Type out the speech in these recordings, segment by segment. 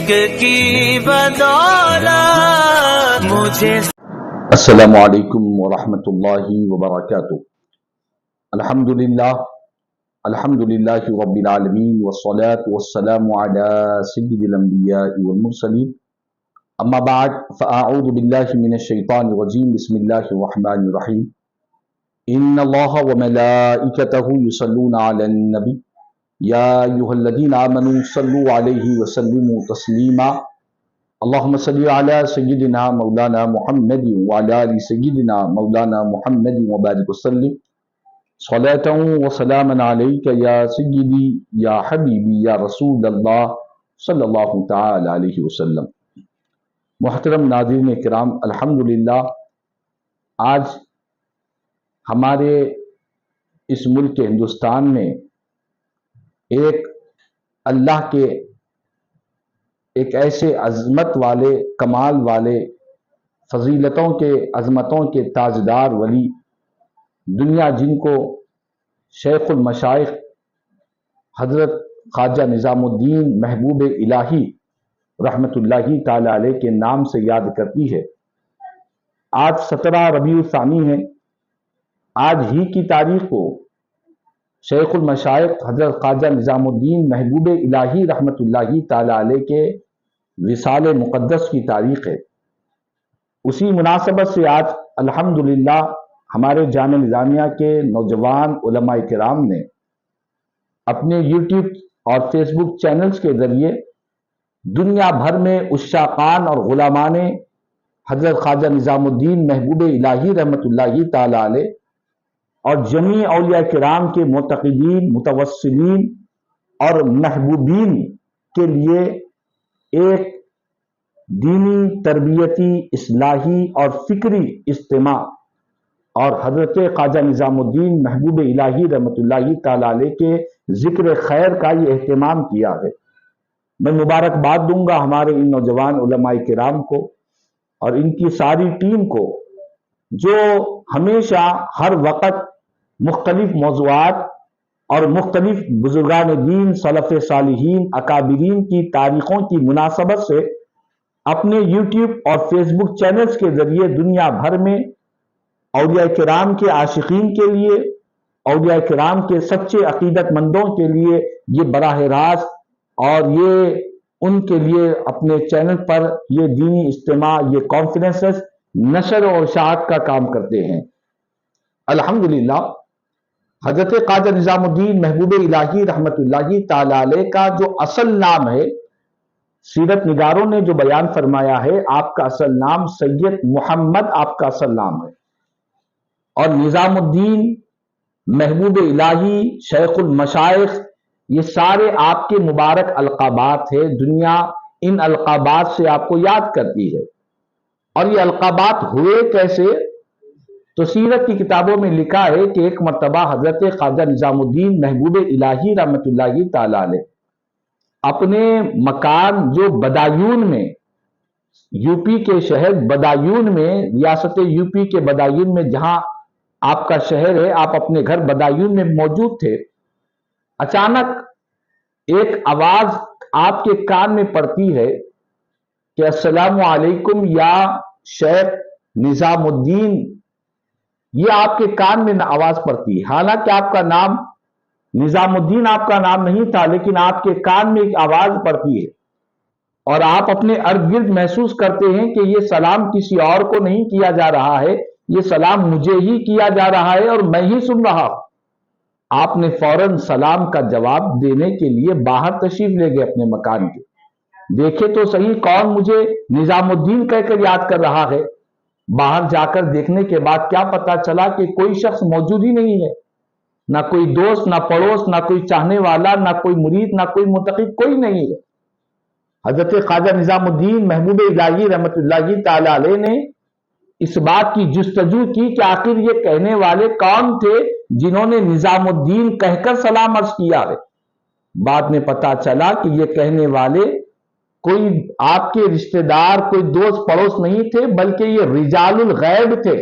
عشق کی بدولت مجھے۔ السلام علیکم ورحمۃ اللہ وبرکاتہ۔ الحمدللہ رب العالمین والصلاة والسلام علی سید الانبیاء والمرسلین، اما بعد فاعوذ باللہ من الشیطان الرجیم، بسم اللہ الرحمن الرحیم۔ ان اللہ وملائکتہ یصلون علی النبی یا ایھا الذین آمنوا صلوا علیہ وسلموا تسلیما۔ اللہم صلی علی سیدنا مولانا محمد وعلی آل سیدنا مولانا محمد وبارک وسلم صلاۃ و سلاما علیک یا سیدی یا حبیبی یا رسول اللہ صلی اللہ تعالی علیہ وسلم۔ محترم ناظرین کرام، الحمدللہ آج ہمارے اس ملک ہندوستان میں ایک اللہ کے ایک ایسے عظمت والے، کمال والے، فضیلتوں کے، عظمتوں کے تاجدار ولی، دنیا جن کو شیخ المشائخ حضرت خواجہ نظام الدین محبوب الہی رحمت اللہ تعالی علیہ کے نام سے یاد کرتی ہے۔ آج 17 ربیع الثانی ہے۔ آج ہی کی تاریخ کو شیخ المشائخ حضرت خواجہ نظام الدین محبوب الہی رحمت اللہ تعالی علیہ کے وصال مقدس کی تاریخ ہے۔ اسی مناسبت سے آج الحمدللہ ہمارے جامعہ نظامیہ کے نوجوان علماء کرام نے اپنے یوٹیوب اور فیس بک چینلز کے ذریعے دنیا بھر میں عشاقان اور غلامان حضرت خواجہ نظام الدین محبوب الہی رحمت اللہ تعالی علیہ اور جمیع اولیاء کرام کے معتقدین، متوسلین اور محبوبین کے لیے ایک دینی، تربیتی، اصلاحی اور فکری اجتماع اور حضرت خواجہ نظام الدین محبوب الہی رحمت اللہ تعالی علیہ کے ذکر خیر کا یہ اہتمام کیا ہے۔ میں مبارکباد دوں گا ہمارے ان نوجوان علماء کرام کو اور ان کی ساری ٹیم کو، جو ہمیشہ ہر وقت مختلف موضوعات اور مختلف بزرگان دین، سلف صالحین، اکابرین کی تاریخوں کی مناسبت سے اپنے یوٹیوب اور فیس بک چینلز کے ذریعے دنیا بھر میں اولیاء کرام کے عاشقین کے لیے، اولیاء کرام کے سچے عقیدت مندوں کے لیے یہ براہ راست اور یہ ان کے لیے اپنے چینل پر یہ دینی اجتماع، یہ کانفرنسز نشر و اشاعت کا کام کرتے ہیں۔ الحمدللہ حضرت خواجہ نظام الدین محبوب الہی رحمت اللہ تعالی علیہ کا جو اصل نام ہے، سیرت نگاروں نے جو بیان فرمایا ہے، آپ کا اصل نام سید محمد آپ کا اصل نام ہے، اور نظام الدین محبوب الہی، شیخ المشائخ، یہ سارے آپ کے مبارک القابات ہیں۔ دنیا ان القابات سے آپ کو یاد کرتی ہے۔ اور یہ القابات ہوئے کیسے؟ تو سیرت کی کتابوں میں لکھا ہے کہ ایک مرتبہ حضرت خواجہ نظام الدین محبوب الہی رحمت اللہ تعالی علیہ اپنے مکان جو بدایون میں، یو پی کے شہر بدایون میں، ریاست یو پی کے بدایون میں جہاں آپ کا شہر ہے، آپ اپنے گھر بدایون میں موجود تھے، اچانک ایک آواز آپ کے کان میں پڑتی ہے کہ السلام علیکم یا شیخ نظام الدین۔ یہ آپ کے کان میں آواز پڑتی ہے، حالانکہ آپ کا نام نظام الدین آپ کا نام نہیں تھا، لیکن آپ کے کان میں ایک آواز پڑتی ہے اور آپ اپنے ارد گرد محسوس کرتے ہیں کہ یہ سلام کسی اور کو نہیں کیا جا رہا ہے، یہ سلام مجھے ہی کیا جا رہا ہے اور میں ہی سن رہا ہوں۔ آپ نے فوراً سلام کا جواب دینے کے لیے باہر تشریف لے گئے اپنے مکان کے، دیکھے تو صحیح کون مجھے نظام الدین کہہ کر یاد کر رہا ہے۔ باہر جا کر دیکھنے کے بعد کیا پتا چلا کہ کوئی شخص موجود ہی نہیں ہے، نہ کوئی دوست، نہ پڑوس، نہ کوئی چاہنے والا، نہ کوئی مرید، نہ کوئی متقی، کوئی نہیں ہے۔ حضرت خواجہ نظام الدین محبوب الہی رحمت اللہ تعالی علیہ نے اس بات کی جستجو کی کہ آخر یہ کہنے والے کون تھے جنہوں نے نظام الدین کہہ کر سلام عرض کیا ہے۔ بعد میں پتا چلا کہ یہ کہنے والے کوئی آپ کے رشتہ دار، کوئی دوست پڑوس نہیں تھے، بلکہ یہ رجال الغیب تھے،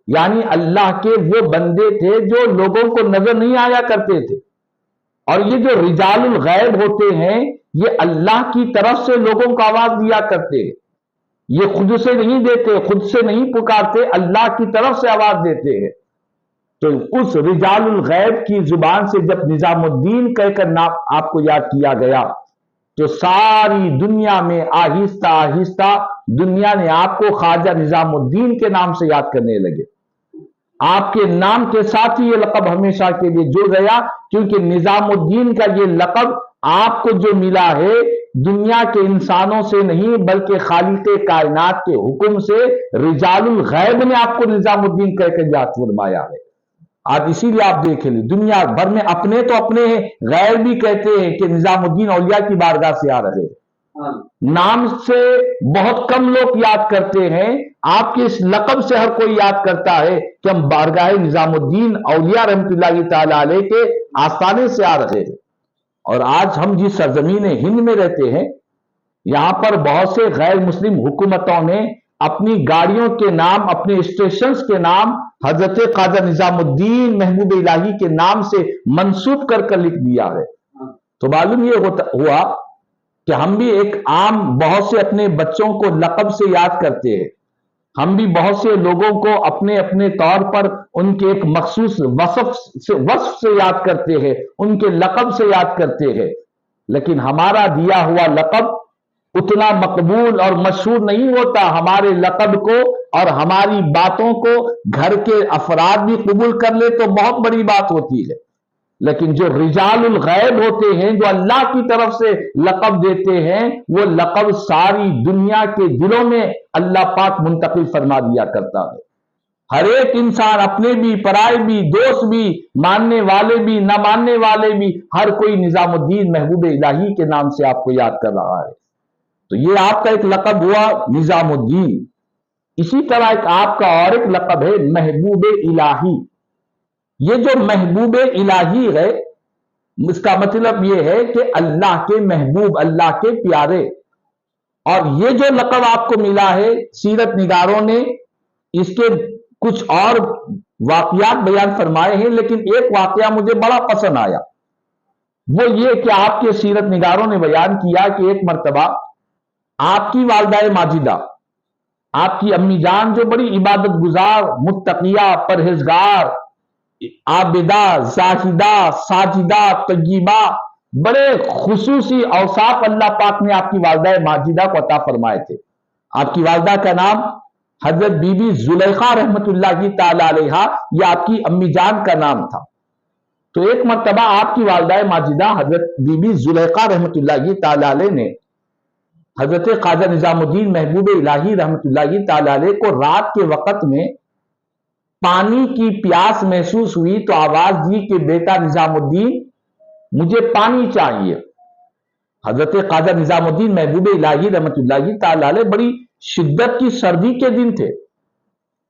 یعنی اللہ کے وہ بندے تھے جو لوگوں کو نظر نہیں آیا کرتے تھے۔ اور یہ جو رجال الغیب ہوتے ہیں، یہ اللہ کی طرف سے لوگوں کو آواز دیا کرتے ہیں، یہ خود سے نہیں دیتے، خود سے نہیں پکارتے، اللہ کی طرف سے آواز دیتے ہیں۔ تو اس رجال الغیب کی زبان سے جب نظام الدین کہہ کر نام آپ کو یاد کیا گیا تو ساری دنیا میں آہستہ آہستہ دنیا نے آپ کو خواجہ نظام الدین کے نام سے یاد کرنے لگے۔ آپ کے نام کے ساتھ ہی یہ لقب ہمیشہ کے لیے جڑ گیا، کیونکہ نظام الدین کا یہ لقب آپ کو جو ملا ہے دنیا کے انسانوں سے نہیں بلکہ خالق کائنات کے حکم سے رجال الغیب نے آپ کو نظام الدین کہہ کر یاد فرمایا ہے۔ آج اسی لیے آپ دیکھ لیں دنیا بھر میں اپنے تو اپنے غیر بھی کہتے ہیں کہ نظام الدین اولیاء کی بارگاہ سے آ رہے ہیں، نام سے بہت کم لوگ یاد کرتے ہیں، آپ کے اس لقب سے ہر کوئی یاد کرتا ہے کہ ہم بارگاہ نظام الدین اولیاء رحمت اللہ تعالی علیہ کے آستانے سے آ رہے ہیں۔ اور آج ہم جس سرزمین ہند میں رہتے ہیں یہاں پر بہت سے غیر مسلم حکومتوں نے اپنی گاڑیوں کے نام، اپنے اسٹیشنز کے نام حضرت خواجہ نظام الدین محبوب الہی کے نام سے منسوب کر کر لکھ دیا ہے۔ تو معلوم یہ ہوا کہ ہم بھی ایک عام بہت سے اپنے بچوں کو لقب سے یاد کرتے ہیں، ہم بھی بہت سے لوگوں کو اپنے اپنے طور پر ان کے ایک مخصوص وصف سے یاد کرتے ہیں، ان کے لقب سے یاد کرتے ہیں، لیکن ہمارا دیا ہوا لقب اتنا مقبول اور مشہور نہیں ہوتا۔ ہمارے لقب کو اور ہماری باتوں کو گھر کے افراد بھی قبول کر لے تو بہت بڑی بات ہوتی ہے، لیکن جو رجال الغیب ہوتے ہیں، جو اللہ کی طرف سے لقب دیتے ہیں، وہ لقب ساری دنیا کے دلوں میں اللہ پاک منتقل فرما دیا کرتا ہے۔ ہر ایک انسان اپنے بھی، پرائے بھی، دوست بھی، ماننے والے بھی، نہ ماننے والے بھی، ہر کوئی نظام الدین محبوب الہی کے نام سے آپ کو یاد کر رہا ہے۔ تو یہ آپ کا ایک لقب ہوا نظام الدین۔ اسی طرح ایک آپ کا اور ایک لقب ہے محبوب الہی۔ یہ جو محبوب الہی ہے اس کا مطلب یہ ہے کہ اللہ کے محبوب، اللہ کے پیارے۔ اور یہ جو لقب آپ کو ملا ہے سیرت نگاروں نے اس کے کچھ اور واقعات بیان فرمائے ہیں، لیکن ایک واقعہ مجھے بڑا پسند آیا، وہ یہ کہ آپ کے سیرت نگاروں نے بیان کیا کہ ایک مرتبہ آپ کی والدہ ماجدہ، آپ کی امی جان جو بڑی عبادت گزار، متقیہ، پرہیزگار، عابدہ، زاہدہ، ساجدہ، طیبہ، بڑے خصوصی اوصاف اللہ پاک نے آپ کی والدہ ماجدہ کو عطا فرمائے تھے۔ آپ کی والدہ کا نام حضرت بی بی زلیخا رحمت اللہ تعالی علیہا، یہ آپ کی امی جان کا نام تھا۔ تو ایک مرتبہ آپ کی والدہ ماجدہ حضرت بی بی زلیخا رحمت اللہ تعالی علیہ نے حضرت خواجہ نظام الدین محبوب الہی رحمت اللہ تعالی علیہ کو رات کے وقت میں پانی کی پیاس محسوس ہوئی تو آواز دی کہ بیٹا نظام الدین مجھے پانی چاہیے۔ حضرت خواجہ نظام الدین محبوب الہی رحمت اللہ تعالی علیہ بڑی شدت کی سردی کے دن تھے،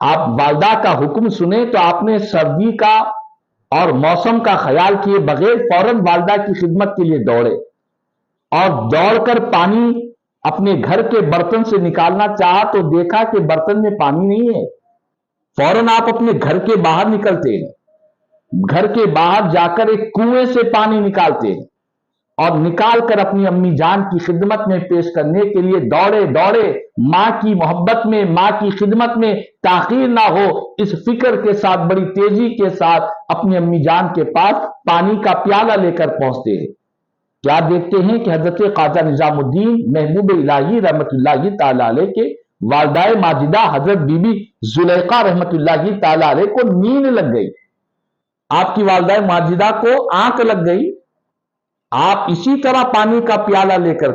آپ والدہ کا حکم سنے تو آپ نے سردی کا اور موسم کا خیال کیے بغیر فوراً والدہ کی خدمت کے لیے دوڑے اور دوڑ کر پانی اپنے گھر کے برتن سے نکالنا چاہا تو دیکھا کہ برتن میں پانی نہیں ہے۔ فوراً آپ اپنے گھر کے باہر نکلتے ہیں، گھر کے باہر جا کر ایک کنویں سے پانی نکالتے ہیں اور نکال کر اپنی امی جان کی خدمت میں پیش کرنے کے لیے دوڑے دوڑے، ماں کی محبت میں، ماں کی خدمت میں تاخیر نہ ہو اس فکر کے ساتھ بڑی تیزی کے ساتھ اپنی امی جان کے پاس پانی کا پیالہ لے کر پہنچتے ہیں۔ کیا دیکھتے ہیں کہ حضرت خواجہ نظام الدین محبوب الہی رحمت اللہ تعالی علیہ کے والدہ ماجدہ حضرت بی بی زلیخا رحمت اللہ تعالی علیہ کو نیند لگ گئی، آپ کی والدہ ماجدہ کو آنکھ لگ گئی۔ آپ اسی طرح پانی کا پیالہ لے کر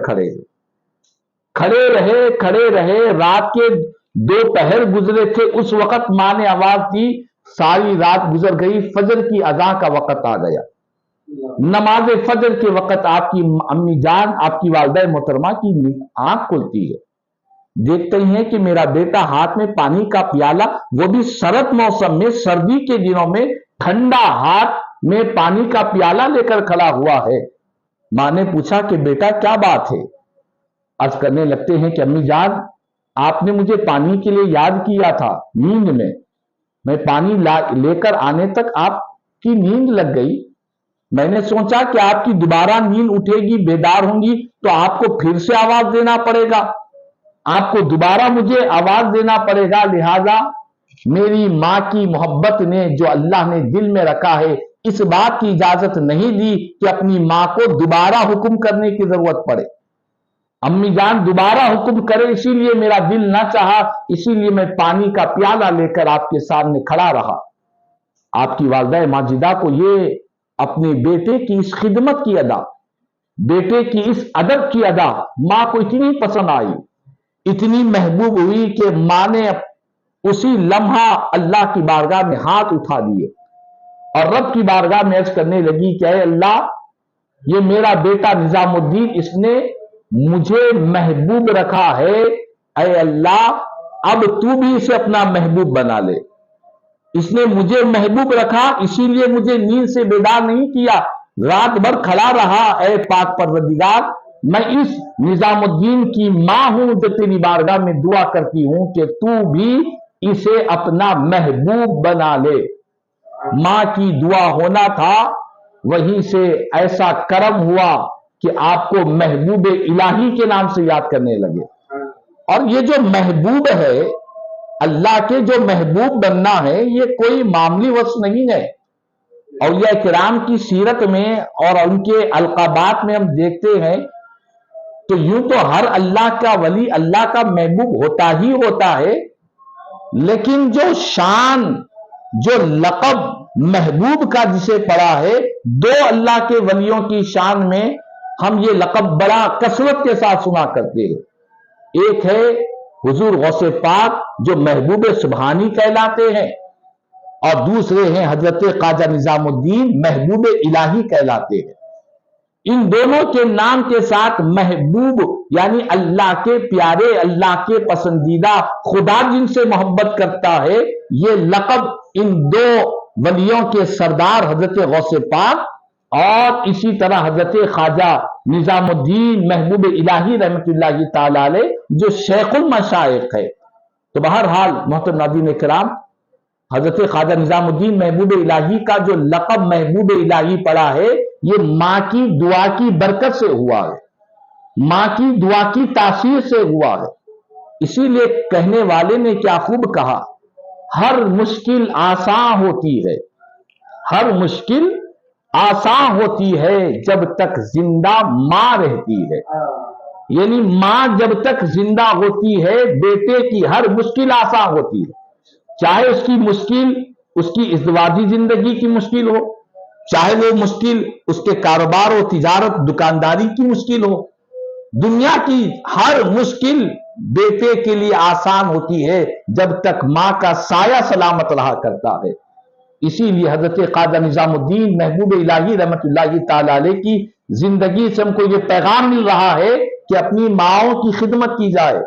کھڑے رہے، رات کے 2 پہر گزرے تھے، اس وقت ماں نے آواز دی، ساری رات گزر گئی، فجر کی اذان کا وقت آ گیا، نماز فجر کے وقت آپ کی امی جان، آپ کی والدہ محترمہ کی آنکھ کھلتی ہے، دیکھتے ہیں کہ میرا بیٹا ہاتھ میں پانی کا پیالہ، وہ بھی سرد موسم میں، سردی کے دنوں میں ٹھنڈا ہاتھ میں پانی کا پیالہ لے کر کھڑا ہوا ہے۔ ماں نے پوچھا کہ بیٹا کیا بات ہے؟ عرض کرنے لگتے ہیں کہ امی جان آپ نے مجھے پانی کے لیے یاد کیا تھا نیند میں پانی لے کر آنے تک آپ کی نیند لگ گئی، میں نے سوچا کہ آپ کی دوبارہ نیند اٹھے گی، بیدار ہوں گی تو آپ کو پھر سے آواز دینا پڑے گا، آپ کو دوبارہ مجھے آواز دینا پڑے گا، لہذا میری ماں کی محبت نے جو اللہ نے دل میں رکھا ہے اس بات کی اجازت نہیں دی کہ اپنی ماں کو دوبارہ حکم کرنے کی ضرورت پڑے۔ امی جان دوبارہ حکم کرے اسی لیے میرا دل نہ چاہا، اسی لیے میں پانی کا پیالہ لے کر آپ کے سامنے کھڑا رہا۔ آپ کی والدہ ماجدہ کو یہ اپنے بیٹے کی اس خدمت کی ادا، بیٹے کی اس ادب کی ادا ماں کو اتنی پسند آئی، اتنی محبوب ہوئی کہ ماں نے اسی لمحہ اللہ کی بارگاہ میں ہاتھ اٹھا دیے اور رب کی بارگاہ میں عرض کرنے لگی کہ اے اللہ، یہ میرا بیٹا نظام الدین اس نے مجھے محبوب رکھا ہے، اے اللہ اب تو بھی اسے اپنا محبوب بنا لے۔ اس نے مجھے محبوب رکھا، اسی لیے مجھے نیند سے بیدار نہیں کیا، رات بھر کھڑا رہا، اے پاک پروردگار میں اس نظام الدین کی ماں ہوں جو تیری بارگاہ میں دعا کرتی ہوں کہ تو بھی اسے اپنا محبوب بنا لے۔ ماں کی دعا ہونا تھا، وہیں سے ایسا کرم ہوا کہ آپ کو محبوب الہی کے نام سے یاد کرنے لگے۔ اور یہ جو محبوب ہے، اللہ کے جو محبوب بننا ہے، یہ کوئی معمولی وصف نہیں ہے۔ اولیاء کرام کی سیرت میں اور ان کے القابات میں ہم دیکھتے ہیں تو یوں تو ہر اللہ کا ولی اللہ کا محبوب ہوتا ہی ہوتا ہے، لیکن جو شان، جو لقب محبوب کا جسے پڑا ہے، دو اللہ کے ولیوں کی شان میں ہم یہ لقب بڑا کثرت کے ساتھ سنا کرتے ہیں۔ ایک ہے حضور غوث پاک جو محبوب سبحانی کہلاتے ہیں، اور دوسرے ہیں حضرت خواجہ نظام الدین محبوب الہی کہلاتے ہیں۔ ان دونوں کے نام کے ساتھ محبوب یعنی اللہ کے پیارے، اللہ کے پسندیدہ، خدا جن سے محبت کرتا ہے، یہ لقب ان دو ولیوں کے سردار حضرت غوث پاک اور اسی طرح حضرت خواجہ نظام الدین محبوب الہی رحمت اللہ تعالی علیہ جو شیخ المشائخ ہے۔ تو بہرحال محترم ناظرین کرام، حضرت خواجہ نظام الدین محبوب الہی کا جو لقب محبوب الہی پڑا ہے، یہ ماں کی دعا کی برکت سے ہوا ہے، ماں کی دعا کی تاثیر سے ہوا ہے۔ اسی لیے کہنے والے نے کیا خوب کہا، ہر مشکل آسان ہوتی ہے، ہر مشکل آسان ہوتی ہے جب تک زندہ ماں رہتی ہے۔ یعنی ماں جب تک زندہ ہوتی ہے بیٹے کی ہر مشکل آسان ہوتی ہے، چاہے اس کی مشکل اس کی ازدواجی زندگی کی مشکل ہو، چاہے وہ مشکل اس کے کاروبار و تجارت دکانداری کی مشکل ہو، دنیا کی ہر مشکل بیٹے کے لیے آسان ہوتی ہے جب تک ماں کا سایہ سلامت رہا کرتا ہے۔ اسی لیے حضرت خواجہ نظام الدین محبوب الہی رحمت اللہ تعالی علیہ کی زندگی سے ہم کو یہ پیغام مل رہا ہے کہ اپنی ماؤں کی خدمت کی جائے،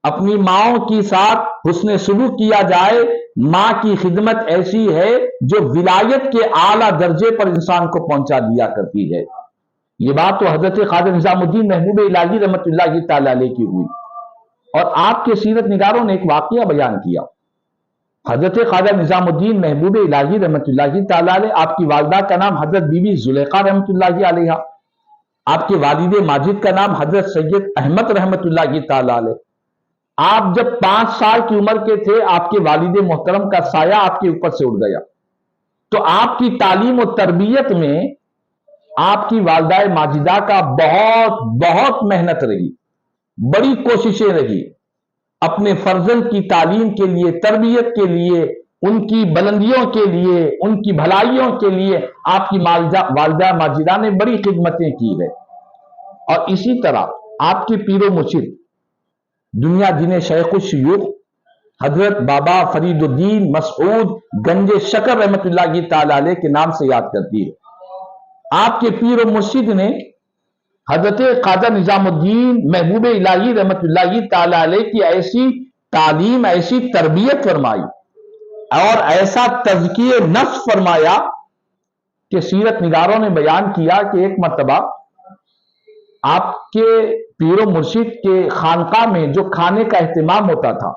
اپنی ماؤں کے ساتھ حسن سلوک کیا جائے۔ ماں کی خدمت ایسی ہے جو ولایت کے اعلیٰ درجے پر انسان کو پہنچا دیا کرتی ہے۔ یہ بات تو حضرت خواجہ نظام الدین محبوب الہی رحمت اللہ تعالی علیہ کی ہوئی، اور آپ کے سیرت نگاروں نے ایک واقعہ بیان کیا۔ حضرت خواجہ نظام الدین محبوب الہی رحمت اللہ تعالی علیہ، آپ کی والدہ کا نام حضرت بی بی زلیخا رحمت اللہ علیہ، آپ کے والد ماجد کا نام حضرت سید احمد رحمت اللہ تعالی علیہ۔ آپ جب 5 سال کی عمر کے تھے، آپ کے والد محترم کا سایہ آپ کے اوپر سے اڑ گیا، تو آپ کی تعلیم و تربیت میں آپ کی والدہ ماجدہ کا بہت بہت محنت رہی، بڑی کوششیں رہی، اپنے فرزند کی تعلیم کے لیے، تربیت کے لیے، ان کی بلندیوں کے لیے، ان کی بھلائیوں کے لیے آپ کی والدہ ماجدہ نے بڑی خدمتیں کی ہے۔ اور اسی طرح آپ کے پیر و مرشد دنیا جنہیں شیخ الشیوخ حضرت بابا فرید الدین مسعود گنج شکر رحمت اللہ تعالی علیہ کے نام سے یاد کرتی ہے۔ آپ کے پیر و مرشد نے حضرت خواجہ نظام الدین محبوب الہی رحمت اللہ تعالی علیہ کی ایسی تعلیم، ایسی تربیت فرمائی اور ایسا تزکیہ نفس فرمایا کہ سیرت نگاروں نے بیان کیا کہ ایک مرتبہ آپ کے پیر و مرشد کے خانقاہ میں جو کھانے کا اہتمام ہوتا تھا،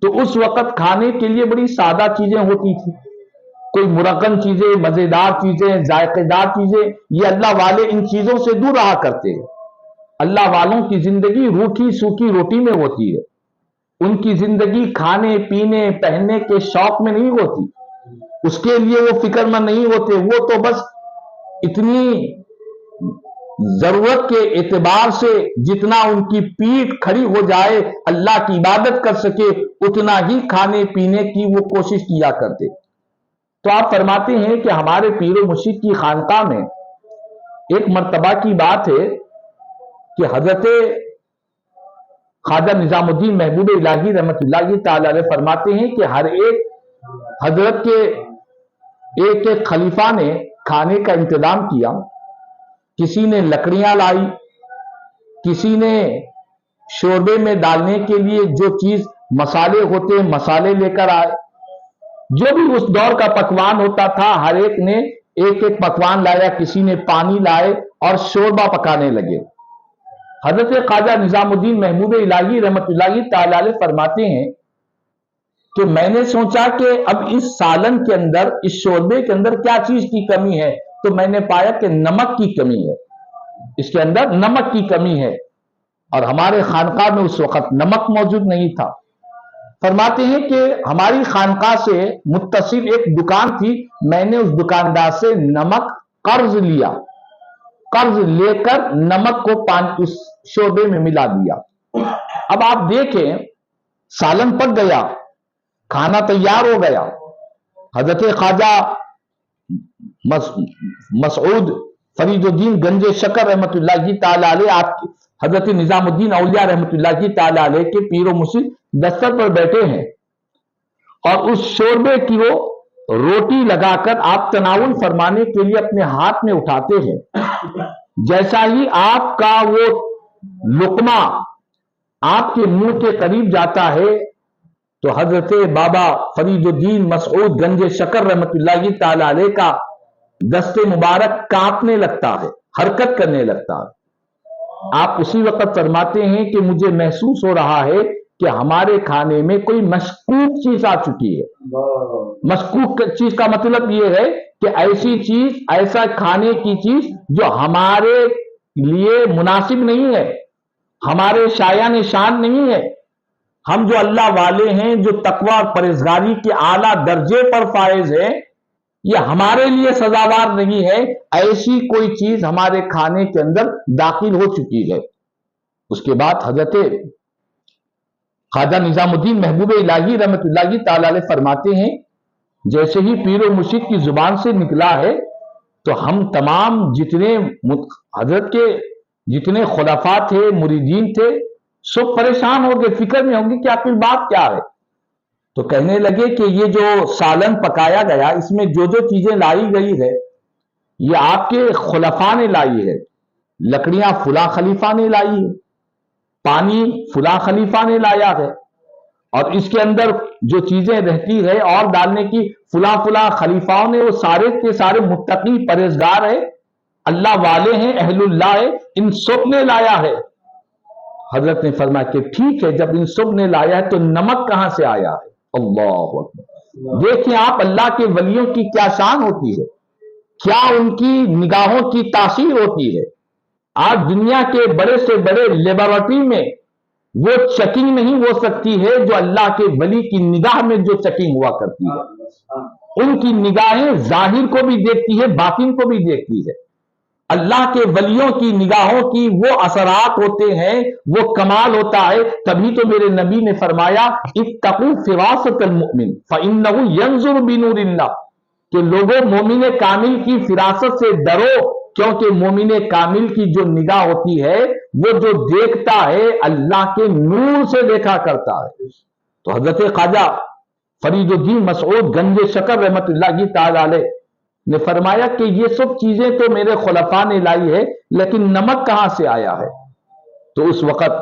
تو اس وقت کھانے کے لیے بڑی سادہ چیزیں ہوتی تھی، کوئی مرغن چیزیں، مزیدار چیزیں، ذائقے دار چیزیں، یہ اللہ والے ان چیزوں سے دور رہا کرتے ہیں۔ اللہ والوں کی زندگی روکھی سوکھی روٹی میں ہوتی ہے، ان کی زندگی کھانے پینے پہننے کے شوق میں نہیں ہوتی، اس کے لیے وہ فکر مند نہیں ہوتے۔ وہ تو بس اتنی ضرورت کے اعتبار سے جتنا ان کی پیٹھ کھڑی ہو جائے اللہ کی عبادت کر سکے اتنا ہی کھانے پینے کی وہ کوشش کیا کرتے۔ تو آپ فرماتے ہیں کہ ہمارے پیر و مرشد کی خانقاہ میں ایک مرتبہ کی بات ہے کہ حضرت خواجہ نظام الدین محبوب الہی رحمت اللہ تعالی علیہ فرماتے ہیں کہ ہر ایک حضرت کے ایک ایک خلیفہ نے کھانے کا انتظام کیا، کسی نے لکڑیاں لائی، کسی نے شوربے میں ڈالنے کے لیے جو چیز مسالے ہوتے مسالے لے کر آئے، جو بھی اس دور کا پکوان ہوتا تھا ہر ایک نے ایک ایک پکوان لایا، کسی نے پانی لائے اور شوربہ پکانے لگے۔ حضرت خواجہ نظام الدین محبوب الہی رحمت اللہ تعالی علیہ فرماتے ہیں کہ میں نے سوچا کہ اب اس سالن کے اندر، اس شوربے کے اندر کیا چیز کی کمی ہے، تو میں نے پایا کہ نمک کی کمی ہے، اس کے اندر نمک کی کمی ہے، اور ہمارے خانقاہ میں اس وقت نمک موجود نہیں تھا۔ فرماتے ہیں کہ ہماری خانقاہ سے متصل ایک دکان تھی، میں نے اس دکاندار سے نمک قرض لیا، قرض لے کر نمک کو اس شوربے میں ملا دیا۔ اب آپ دیکھیں سالن پک گیا، کھانا تیار ہو گیا، حضرت خواجہ مسعود فرید الدین گنج شکر رحمت اللہ تعالی علیہ، آپ حضرت نظام الدین اولیاء رحمت اللہ تعالی علیہ کے پیر و مرشد دستر پر بیٹھے ہیں، اور اس شوربے کی وہ روٹی لگا کر آپ تناول فرمانے کے لیے اپنے ہاتھ میں اٹھاتے ہیں۔ جیسا ہی آپ کا وہ لقمہ آپ کے منہ کے قریب جاتا ہے تو حضرت بابا فرید الدین مسعود گنج شکر رحمت اللہ تعالی علیہ کا دست مبارک کانپنے لگتا ہے، حرکت کرنے لگتا ہے۔ آپ اسی وقت فرماتے ہیں کہ مجھے محسوس ہو رہا ہے کہ ہمارے کھانے میں کوئی مشکوک چیز آ چکی ہے۔ مشکوک چیز کا مطلب یہ ہے کہ ایسی چیز، ایسا کھانے کی چیز جو ہمارے لیے مناسب نہیں ہے، ہمارے شایان شان نہیں ہے۔ ہم جو اللہ والے ہیں، جو تقوی اور پرہیزگاری کے اعلیٰ درجے پر فائز ہیں، یہ ہمارے لیے سزاوار نہیں ہے، ایسی کوئی چیز ہمارے کھانے کے اندر داخل ہو چکی ہے۔ اس کے بعد حضرت خواجہ نظام الدین محبوب الہی رحمت اللہ تعالی علیہ فرماتے ہیں جیسے ہی پیر و مرشد کی زبان سے نکلا ہے تو ہم تمام جتنے حضرت کے جتنے خلفاء تھے، مریدین تھے، سب پریشان ہو گئے، فکر میں ہوں گے کہ آخر بات کیا ہے۔ تو کہنے لگے کہ یہ جو سالن پکایا گیا، اس میں جو جو چیزیں لائی گئی ہے یہ آپ کے خلفاء نے لائی ہے، لکڑیاں فلاں خلیفہ نے لائی ہے، پانی فلاں خلیفہ نے لایا ہے، اور اس کے اندر جو چیزیں رہتی ہے اور ڈالنے کی فلاں فلاں خلیفاؤں نے، وہ سارے کے سارے متقی پرہیزگار ہیں، اللہ والے ہیں، اہل اللہ ہے، ان سب نے لایا ہے۔ حضرت نے فرمایا کہ ٹھیک ہے، جب ان سب نے لایا ہے تو نمک کہاں سے آیا ہے؟ اللہ اکبر! دیکھیں آپ اللہ کے ولیوں کی کیا شان ہوتی ہے، کیا ان کی نگاہوں کی تاثیر ہوتی ہے۔ آج دنیا کے بڑے سے بڑے لیبارٹری میں وہ چیکنگ نہیں ہو سکتی ہے جو اللہ کے ولی کی نگاہ میں جو چیکنگ ہوا کرتی ہے۔ ان کی نگاہیں ظاہر کو بھی دیکھتی ہے، باطن کو بھی دیکھتی ہے۔ اللہ کے ولیوں کی نگاہوں کی وہ اثرات ہوتے ہیں، وہ کمال ہوتا ہے۔ تبھی تو میرے نبی نے فرمایا اتقوا فراست المؤمن فإنه ينظر بنور اللہ، کہ لوگوں مومن کامل کی فراست سے ڈرو، کیونکہ مومن کامل کی جو نگاہ ہوتی ہے وہ جو دیکھتا ہے اللہ کے نور سے دیکھا کرتا ہے۔ تو حضرت خواجہ فرید الدین مسعود گنج شکر رحمت اللہ تعالی علیہ نے فرمایا کہ یہ سب چیزیں تو میرے خلفاء نے لائی ہے، لیکن نمک کہاں سے آیا ہے؟ تو اس وقت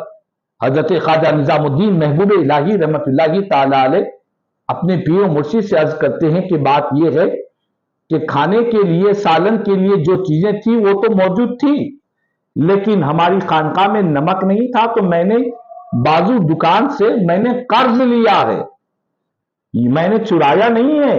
حضرت خواجہ نظام الدین محبوب الہی رحمت اللہ تعالی علیہ اپنے پیر و مرشد سے عرض کرتے ہیں کہ بات یہ ہے کہ کھانے کے لیے، سالن کے لیے جو چیزیں تھیں وہ تو موجود تھی، لیکن ہماری خانقاہ میں نمک نہیں تھا، تو میں نے بازو دکان سے میں نے قرض لیا ہے، میں نے چرایا نہیں ہے،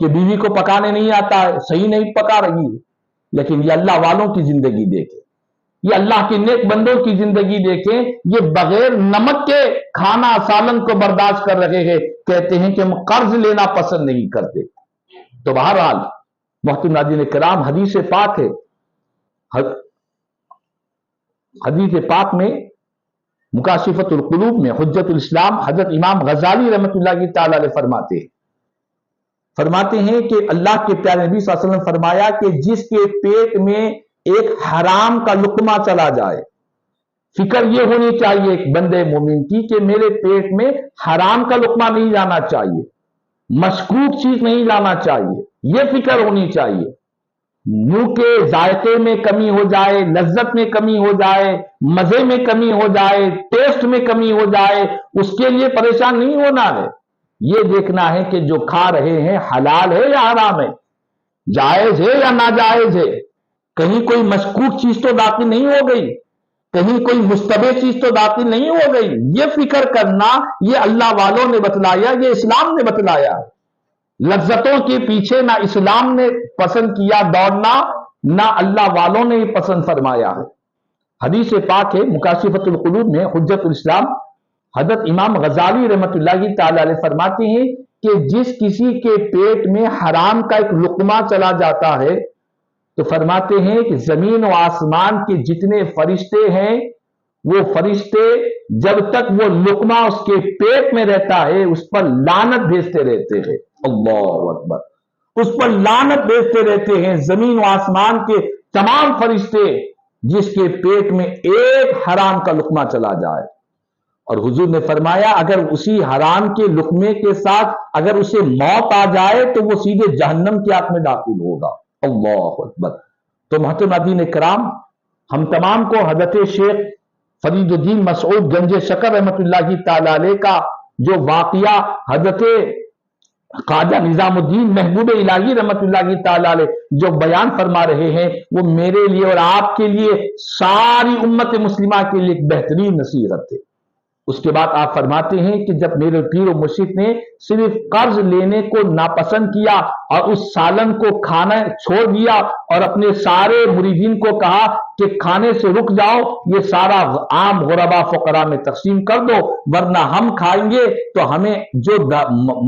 کہ بیوی کو پکانے نہیں آتا ہے، صحیح نہیں پکا رہی ہے، لیکن یہ اللہ والوں کی زندگی دیکھیں، یہ اللہ کے نیک بندوں کی زندگی دیکھیں، یہ بغیر نمک کے کھانا سالن کو برداشت کر رہے ہیں، کہتے ہیں کہ ہم قرض لینا پسند نہیں کرتے۔ تو بہرحال محترم ناظرین کرام، حدیث پاک ہے، حدیث پاک میں مکاشفۃ القلوب میں حجت الاسلام حضرت امام غزالی رحمۃ اللہ تعالی علیہ فرماتے ہیں کہ اللہ کے پیارے نبی صلی اللہ علیہ وسلم فرمایا کہ جس کے پیٹ میں ایک حرام کا لقمہ چلا جائے، فکر یہ ہونی چاہیے ایک بندے مومن کی کہ میرے پیٹ میں حرام کا لقمہ نہیں جانا چاہیے، مشکوک چیز نہیں لانا چاہیے، یہ فکر ہونی چاہیے۔ منہ کے ذائقے میں کمی ہو جائے، لذت میں کمی ہو جائے، مزے میں کمی ہو جائے، ٹیسٹ میں کمی ہو جائے، اس کے لیے پریشان نہیں ہونا ہے، یہ دیکھنا ہے کہ جو کھا رہے ہیں حلال ہے یا حرام ہے، جائز ہے یا ناجائز ہے، کہیں کوئی مشکوک چیز تو داخل نہیں ہو گئی، کہیں کوئی مشتبہ چیز تو داخل نہیں ہو گئی، یہ فکر کرنا یہ اللہ والوں نے بتلایا، یہ اسلام نے بتلایا ہے۔ لذتوں کے پیچھے نہ اسلام نے پسند کیا دوڑنا، نہ اللہ والوں نے یہ پسند فرمایا ہے۔ حدیث پاک ہے مکاشفۃ القلوب میں حجت الاسلام حضرت امام غزالی رحمۃ اللہ تعالی علیہ فرماتے ہیں کہ جس کسی کے پیٹ میں حرام کا ایک لقمہ چلا جاتا ہے تو فرماتے ہیں کہ زمین و آسمان کے جتنے فرشتے ہیں وہ فرشتے جب تک وہ لقمہ اس کے پیٹ میں رہتا ہے اس پر لعنت بھیجتے رہتے ہیں۔ اللہ اکبر، اس پر لعنت بھیجتے رہتے ہیں زمین و آسمان کے تمام فرشتے، جس کے پیٹ میں ایک حرام کا لقمہ چلا جائے۔ اور حضور نے فرمایا اگر اسی حرام کے لقمے کے ساتھ اگر اسے موت آ جائے تو وہ سیدھے جہنم کی آگ میں داخل ہوگا۔ اللہ اکبر۔ تو محترم ناظرین کرام، ہم تمام کو حضرت شیخ فرید الدین مسعود گنج شکر رحمۃ اللہ تعالی علیہ کا جو واقعہ حضرت خواجہ نظام الدین محبوب الہی رحمۃ اللہ تعالی علیہ جو بیان فرما رہے ہیں، وہ میرے لیے اور آپ کے لیے، ساری امت مسلمہ کے لیے ایک بہترین نصیحت ہے۔ اس کے بعد آپ فرماتے ہیں کہ جب میرے پیر و مرشد نے صرف قرض لینے کو ناپسند کیا اور اس سالن کو کھانا چھوڑ دیا اور اپنے سارے مریدین کو کہا کہ کھانے سے رک جاؤ، یہ سارا عام غربا فقراء میں تقسیم کر دو، ورنہ ہم کھائیں گے تو ہمیں جو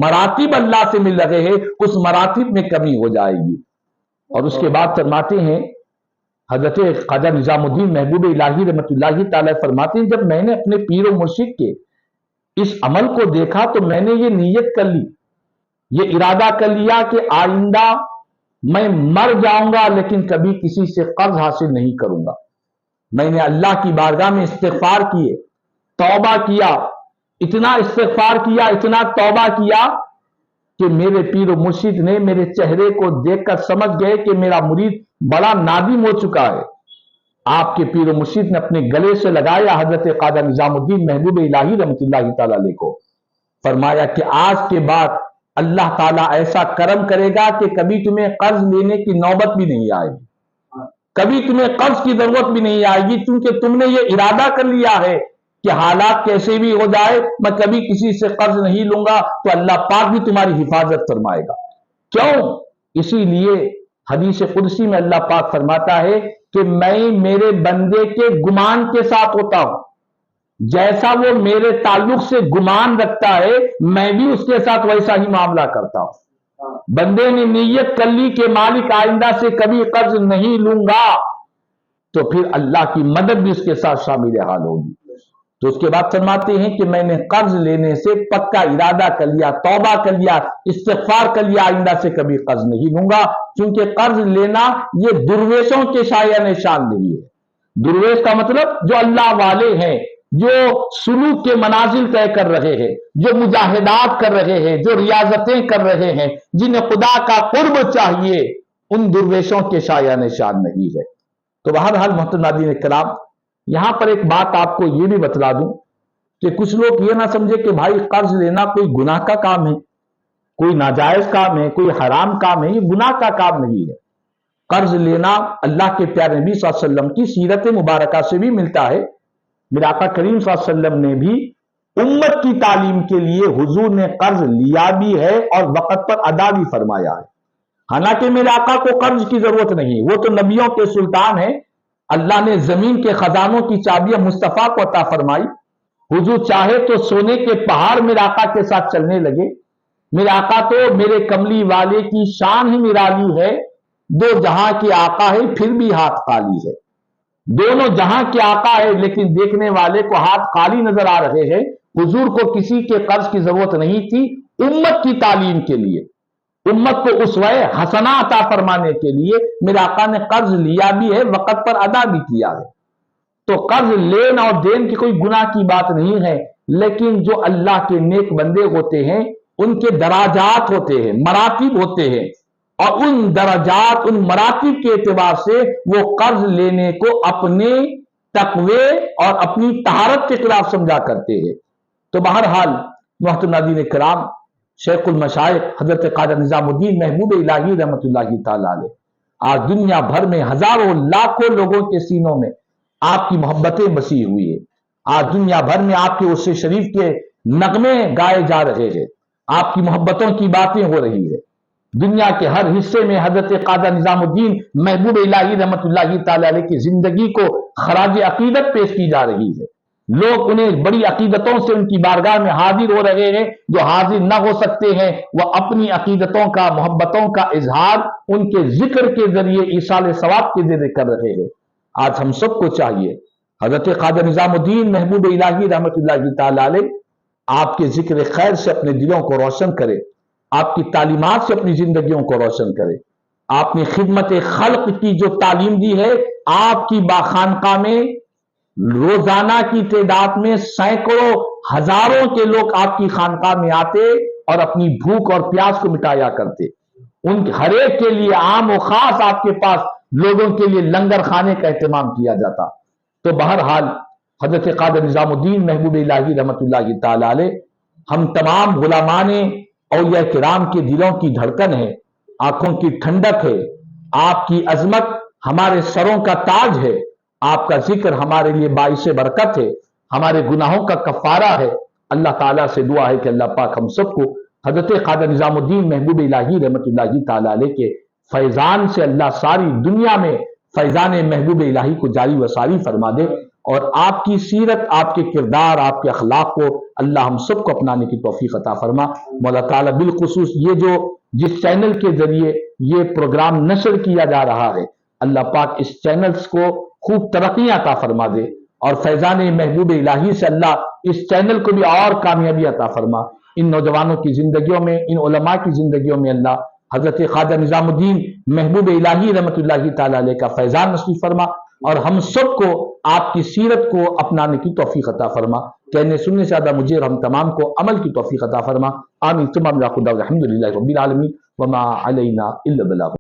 مراتب اللہ سے مل رہے ہیں اس مراتب میں کمی ہو جائے گی۔ اور اس کے بعد فرماتے ہیں حضرت خواجہ نظام الدین محبوب الہی رحمۃ اللہ تعالی فرماتے ہیں جب میں نے اپنے پیر و مرشد کے اس عمل کو دیکھا تو میں نے یہ نیت کر لی، یہ ارادہ کر لیا کہ آئندہ میں مر جاؤں گا لیکن کبھی کسی سے قرض حاصل نہیں کروں گا۔ میں نے اللہ کی بارگاہ میں استغفار کیے، توبہ کیا، اتنا استغفار کیا، اتنا توبہ کیا کہ میرے پیر و مرشد نے میرے چہرے کو دیکھ کر سمجھ گئے کہ میرا مرید بڑا نادم ہو چکا ہے۔ آپ کے پیر و مرشد نے اپنے گلے سے لگایا حضرت خواجہ نظام الدین محبوب الہی رحمۃ اللہ تعالی علیہ کو، فرمایا کہ آج کے بعد اللہ تعالیٰ ایسا کرم کرے گا کہ کبھی تمہیں قرض لینے کی نوبت بھی نہیں آئے گی، کبھی تمہیں قرض کی ضرورت بھی نہیں آئے گی، کیونکہ تم نے یہ ارادہ کر لیا ہے کہ حالات کیسے بھی ہو جائے میں کبھی کسی سے قرض نہیں لوں گا، تو اللہ پاک بھی تمہاری حفاظت فرمائے گا۔ کیوں؟ اسی لیے حدیث قدسی میں اللہ پاک فرماتا ہے کہ میں میرے بندے کے گمان کے ساتھ ہوتا ہوں، جیسا وہ میرے تعلق سے گمان رکھتا ہے میں بھی اس کے ساتھ ویسا ہی معاملہ کرتا ہوں۔ بندے نے نیت کر لی کہ مالک آئندہ سے کبھی قرض نہیں لوں گا، تو پھر اللہ کی مدد بھی اس کے ساتھ شامل حال ہوگی۔ تو اس کے بعد فرماتے ہیں کہ میں نے قرض لینے سے پکا ارادہ کر لیا، توبہ کر لیا، استغفار کر لیا، آئندہ سے کبھی قرض نہیں لوں گا، کیونکہ قرض لینا یہ درویشوں کے شایہ نشان نہیں ہے۔ درویش کا مطلب جو اللہ والے ہیں، جو سلوک کے منازل طے کر رہے ہیں، جو مجاہدات کر رہے ہیں، جو ریاضتیں کر رہے ہیں، جنہیں خدا کا قرب چاہیے، ان درویشوں کے شایہ نشان نہیں ہے۔ تو بہرحال محترم ناظرین کرام، یہاں پر ایک بات آپ کو یہ بھی بتلا دوں کہ کچھ لوگ یہ نہ سمجھے کہ بھائی قرض لینا کوئی گناہ کا کام ہے، کوئی ناجائز کام ہے، کوئی حرام کام ہے، یہ گناہ کا کام نہیں ہے۔ قرض لینا اللہ کے پیارے نبی صلی اللہ علیہ وسلم کی سیرت مبارکہ سے بھی ملتا ہے۔ میرے آقا کریم صلی اللہ علیہ وسلم نے بھی امت کی تعلیم کے لیے حضور نے قرض لیا بھی ہے اور وقت پر ادا بھی فرمایا ہے۔ حالانکہ میرے آقا کو قرض کی ضرورت نہیں، وہ تو نبیوں کے سلطان ہیں، اللہ نے زمین کے خزانوں کی چابیاں مصطفیٰ کو عطا فرمائی۔ حضور چاہے تو سونے کے پہاڑ میرے آقا کے ساتھ چلنے لگے۔ میرے آقا تو میرے کملی والے کی شان ہی نرالی ہے، دو جہاں کے آقا ہے پھر بھی ہاتھ خالی ہے۔ دونوں جہاں کے آقا ہے لیکن دیکھنے والے کو ہاتھ خالی نظر آ رہے ہیں۔ حضور کو کسی کے قرض کی ضرورت نہیں تھی، امت کی تعلیم کے لیے، امت کو اسوہ حسنہ عطا فرمانے کے لیے میرے آقا نے قرض لیا بھی ہے، وقت پر ادا بھی کیا ہے۔ تو قرض لینا اور دین کی کوئی گناہ کی بات نہیں ہے، لیکن جو اللہ کے نیک بندے ہوتے ہیں ان کے دراجات ہوتے ہیں، مراتب ہوتے ہیں، اور ان درجات ان مراتب کے اعتبار سے وہ قرض لینے کو اپنے تقوی اور اپنی طہارت کے خلاف سمجھا کرتے ہیں۔ تو بہرحال محترم ناظرین کرام، شیخ المشائخ حضرت خواجہ نظام الدین محبوب الہی رحمۃ اللہ تعالی علیہ آج دنیا بھر میں ہزاروں لاکھوں لوگوں کے سینوں میں آپ کی محبتیں بسی ہوئی ہیں۔ آج دنیا بھر میں آپ کے عرص شریف کے نغمے گائے جا رہے ہیں، آپ کی محبتوں کی باتیں ہو رہی ہے۔ دنیا کے ہر حصے میں حضرت خواجہ نظام الدین محبوب الہی رحمۃ اللہ تعالی علیہ کی زندگی کو خراج عقیدت پیش کی جا رہی ہے۔ لوگ انہیں بڑی عقیدتوں سے ان کی بارگاہ میں حاضر ہو رہے ہیں، جو حاضر نہ ہو سکتے ہیں وہ اپنی عقیدتوں کا، محبتوں کا اظہار ان کے ذکر کے ذریعے ایصال ثواب کے ذریعے کر رہے ہیں۔ آج ہم سب کو چاہیے حضرت خواجہ نظام الدین محبوب الہی رحمۃ اللہ تعالی علیہ آپ کے ذکر خیر سے اپنے دلوں کو روشن کرے، آپ کی تعلیمات سے اپنی زندگیوں کو روشن کرے۔ آپ نے خدمت خلق کی جو تعلیم دی ہے، آپ کی باخانقاہ میں روزانہ کی تعداد میں سینکڑوں ہزاروں کے لوگ آپ کی خانقاہ میں آتے اور اپنی بھوک اور پیاس کو مٹایا کرتے۔ ان ہر ایک کے لیے عام و خاص آپ کے پاس لوگوں کے لیے لنگر خانے کا اہتمام کیا جاتا۔ تو بہرحال حضرت خواجہ نظام الدین محبوب الہی رحمۃ اللہ تعالی علیہ ہم تمام غلامان اولیاء کرام کے دلوں کی دھڑکن ہے، آنکھوں کی ٹھنڈک ہے۔ آپ کی عظمت ہمارے سروں کا تاج ہے، آپ کا ذکر ہمارے لیے باعث برکت ہے، ہمارے گناہوں کا کفارہ ہے۔ اللہ تعالیٰ سے دعا ہے کہ اللہ پاک ہم سب کو حضرت خواجہ نظام الدین محبوب الہی رحمۃ اللہ تعالی علیہ کے فیضان سے اللہ ساری دنیا میں فیضان محبوب الہی کو جاری و ساری فرما دے، اور آپ کی سیرت، آپ کے کردار، آپ کے اخلاق کو اللہ ہم سب کو اپنانے کی توفیق عطا فرما۔ مولا تعالیٰ بالخصوص یہ جو جس چینل کے ذریعے یہ پروگرام نشر کیا جا رہا ہے، اللہ پاک اس چینلز کو خوب ترقی عطا فرما دے، اور فیضان محبوب الہی سے اللہ اس چینل کو بھی اور کامیابی عطا فرما۔ ان نوجوانوں کی زندگیوں میں، ان علماء کی زندگیوں میں اللہ حضرت خواجہ نظام الدین محبوب الہی رحمۃ اللہ تعالی علیہ کا فیضان نصیب فرما، اور ہم سب کو آپ کی سیرت کو اپنانے کی توفیق عطا فرما۔ کہنے سننے سے زیادہ مجھے اور ہم تمام کو عمل کی توفیق عطا فرما۔ آمین ثم آمین۔ الحمد للہ رب العالمین وما علینا الا البلاغ۔